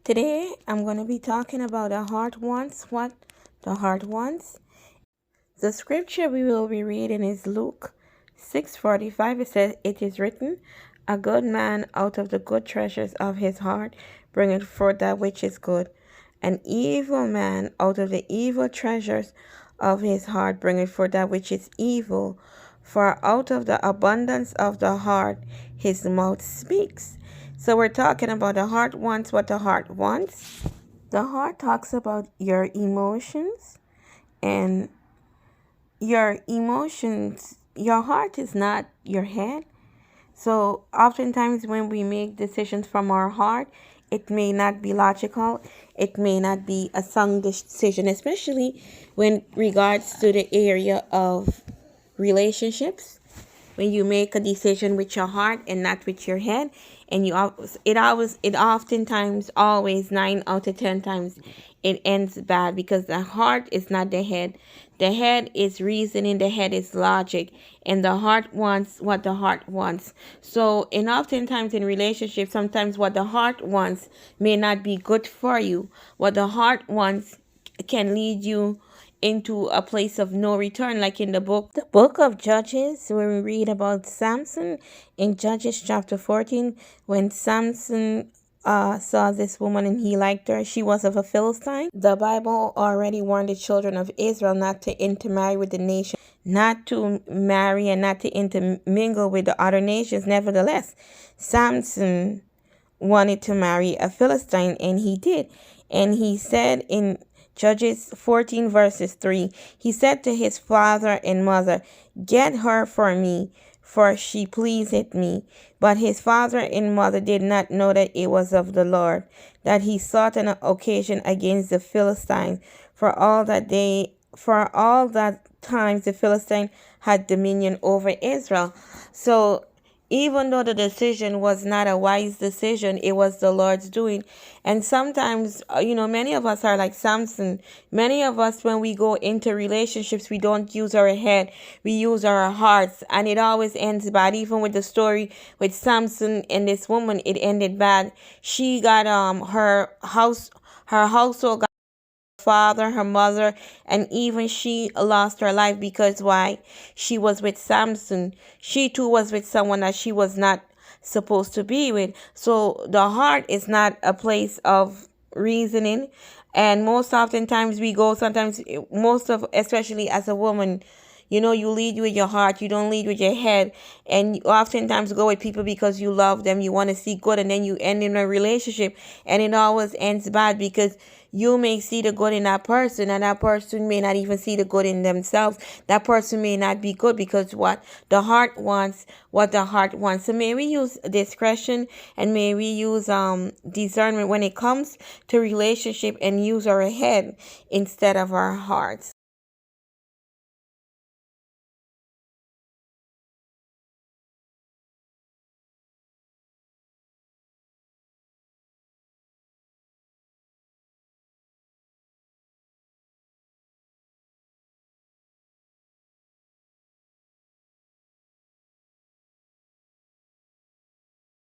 Today, I'm going to be talking about the heart wants, what the heart wants. The scripture we will be reading is Luke 6:45. It says, "It is written, a good man out of the good treasures of his heart bringeth forth that which is good. An evil man out of the evil treasures of his heart bringeth forth that which is evil. For out of the abundance of the heart his mouth speaks." So we're talking about the heart wants what the heart wants. The heart talks about your emotions, and your heart is not your head. So oftentimes when we make decisions from our heart, it may not be logical, it may not be a sound decision, especially when regards to the area of relationships. When you make a decision with your heart and not with your head, and it oftentimes, always 9 out of 10 times, it ends bad, because the heart is not the head. The head is reasoning, the head is logic, and the heart wants what the heart wants. So, and oftentimes in relationships, sometimes what the heart wants may not be good for you. What the heart wants can lead you into a place of no return, like in the book of Judges, where we read about Samson in Judges chapter 14. When Samson saw this woman and he liked her, she was of a Philistine. The Bible already warned the children of Israel not to intermarry with the nation, not to marry and not to intermingle with the other nations. Nevertheless, Samson wanted to marry a Philistine, and he did. And he said in Judges 14 verses 3, he said to his father and mother, "Get her for me, for she pleaseth me." But his father and mother did not know that it was of the Lord, that he sought an occasion against the Philistines, for all that times the Philistine had dominion over Israel. So even though the decision was not a wise decision, it was the Lord's doing. And sometimes, many of us are like Samson. Many of us, when we go into relationships, we don't use our head, we use our hearts, and it always ends bad. Even with the story with Samson and this woman, it ended bad. She got her household got father, her mother, and even she lost her life. Because why? She was with Samson. She too was with someone that she was not supposed to be with. So the heart is not a place of reasoning. And most oftentimes we go, sometimes, especially as a woman, you lead with your heart, you don't lead with your head. And you oftentimes go with people because you love them, you want to see good, and then you end in a relationship, and it always ends bad, because you may see the good in that person, and that person may not even see the good in themselves. That person may not be good, because what the heart wants, what the heart wants. So may we use discretion, and may we use discernment when it comes to relationship, and use our head instead of our hearts.